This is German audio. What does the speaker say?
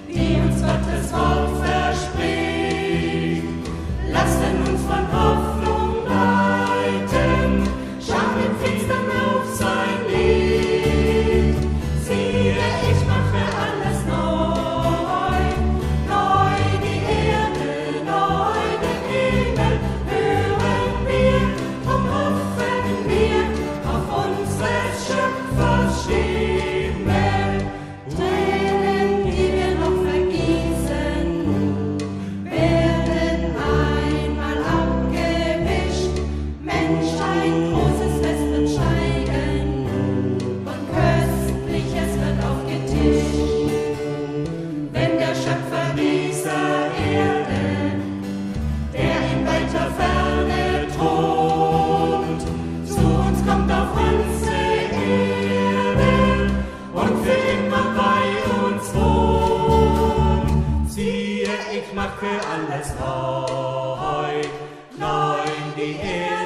die uns Gottes Wort verspricht. Lassen uns von Hoffnung leiten, schauen im Finstern auf sein Licht. Siehe, ich mache alles neu, neu die Erde, neu den Himmel. Hören wir, drum hoffen wir auf unseres Schöpfers Stimme. Tränen, die wir noch vergießen, werden einmal abgewischt. Mensch, ein großes Fest wird steigen und Köstliches wird aufgetischt. Wenn der Schöpfer dieser Erde, der in weiter Ferne thront, zu uns kommt auf unsere Erde und für immer bei uns wohnt. Siehe, ich mache alles neu, neu die Erde.